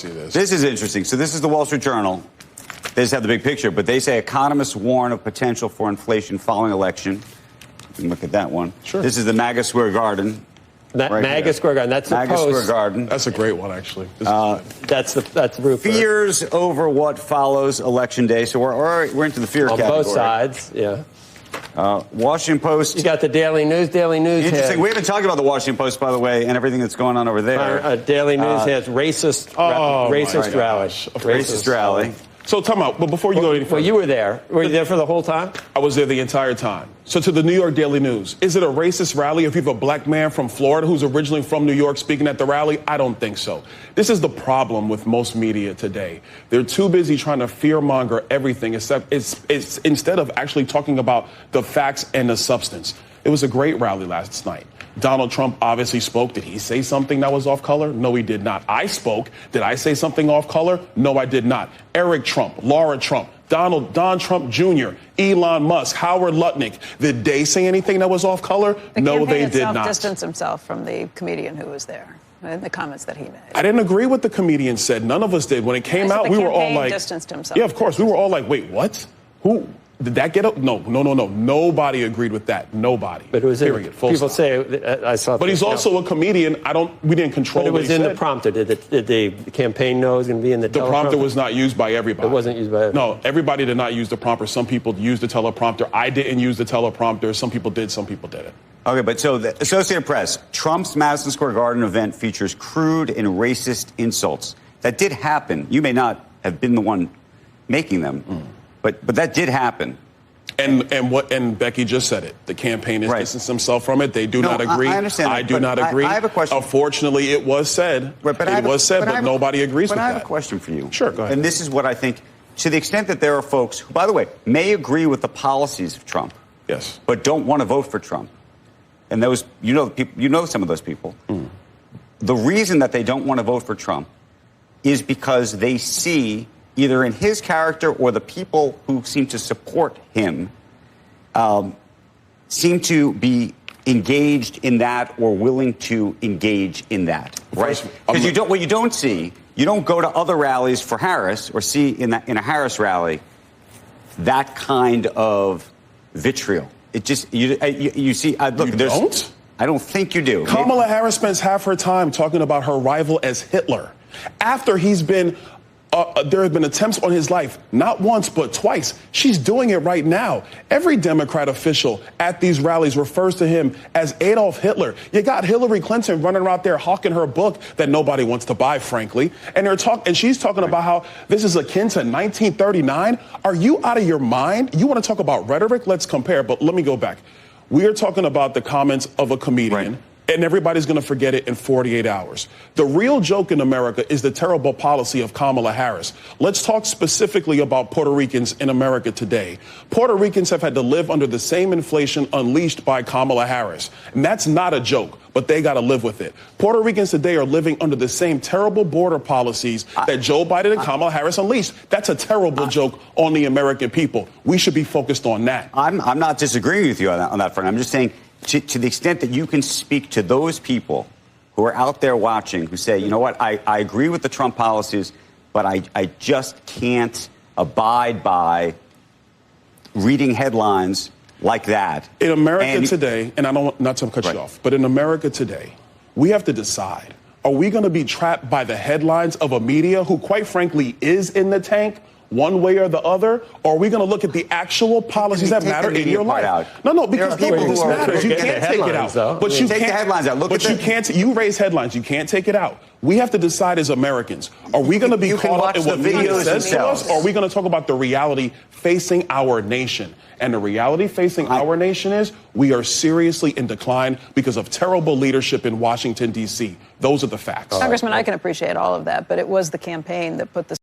see this. This is interesting. So this is the Wall Street Journal. They just have the big picture, but they say economists warn of potential for inflation following election. You can look at that one. Sure. This is the MAGA Square Garden. MAGA Square Garden. That's the MAGA Post. Square Garden. That's a great one, actually. That's the roof. Fears over what follows Election Day. So we're into the fear on category. Both sides, yeah. Washington Post. You got the Daily News. Interesting. We haven't talked about the Washington Post, by the way, and everything that's going on over there. Daily News has racist rally. Racist rally. So, time out. But before you go any further. Well, you were there. Were you there for the whole time? I was there the entire time. So, to the New York Daily News, is it a racist rally if you have a black man from Florida who's originally from New York speaking at the rally? I don't think so. This is the problem with most media today. They're too busy trying to fearmonger everything instead of actually talking about the facts and the substance. It was a great rally last night. Donald Trump obviously spoke. Did he say something that was off color? No, he did not. I spoke. Did I say something off color? No, I did not. Eric Trump, Laura Trump, Don Trump Jr., Elon Musk, Howard Lutnick. Did they say anything that was off color? No, they did not. Distanced himself from the comedian who was there and the comments that he made. I didn't agree with the comedian said. None of us did. When it came out, we were all like, distanced himself. Yeah, of course. We were all like, wait, what? Who? Did that get up? No. Nobody agreed with that. Nobody. But it was period. People say I saw. But he's also a comedian. We didn't control. But it was in the prompter. Did the campaign know it was going to be in the teleprompter? The prompter was not used by everybody. It wasn't used by everybody. No, everybody did not use the prompter. Some people used the teleprompter. I didn't use the teleprompter. Some people did. Some people didn't. Okay, but so the Associated Press, Trump's Madison Square Garden event features crude and racist insults. That did happen. You may not have been the one making them, but that did happen. And Becky just said it. The campaign has distanced themselves from it. They do not agree. I understand. I do not agree. I have a question. Unfortunately, it was said. But nobody agrees with that. But I have a question for you. Sure, go ahead. And this is what I think. To the extent that there are folks who, by the way, may agree with the policies of Trump, yes, but don't want to vote for Trump, and those you know some of those people. The reason that they don't want to vote for Trump is because they see, either in his character or the people who seem to support him, seem to be engaged in that or willing to engage in that, right? Because what you don't see, you don't go to other rallies for Harris or see in a Harris rally that kind of vitriol. It just you see. Look, you don't? I don't think you do. Kamala Harris spends half her time talking about her rival as Hitler, after he's been. There have been attempts on his life, not once, but twice. She's doing it right now. Every Democrat official at these rallies refers to him as Adolf Hitler. You got Hillary Clinton running around there hawking her book that nobody wants to buy, frankly. And she's talking about how this is akin to 1939. Are you out of your mind? You want to talk about rhetoric? Let's compare. But let me go back. We are talking about the comments of a comedian. Right. And everybody's going to forget it in 48 hours. The real joke in America is the terrible policy of Kamala Harris. Let's talk specifically about Puerto Ricans in America today. Puerto Ricans have had to live under the same inflation unleashed by Kamala Harris. And that's not a joke, but they got to live with it. Puerto Ricans today are living under the same terrible border policies that Joe Biden and Kamala Harris unleashed. That's a terrible joke on the American people. We should be focused on that. I'm not disagreeing with you on that front. I'm just saying, to the extent that you can speak to those people who are out there watching who say, you know what, I agree with the Trump policies, but I just can't abide by reading headlines like that. In America today, and I don't want not to cut you off, but in America today, we have to decide, are we going to be trapped by the headlines of a media who, quite frankly, is in the tank one way or the other, or are we going to look at the actual policies that matter in your life? No, because this matters. You can't take it out. But you take the headlines out. But you can't. You raise headlines. You can't take it out. We have to decide as Americans: are we going to be caught up in what media says to us, or are we going to talk about the reality facing our nation? And the reality facing our nation is we are seriously in decline because of terrible leadership in Washington, D.C. Those are the facts. Congressman, I can appreciate all of that, but it was the campaign that put this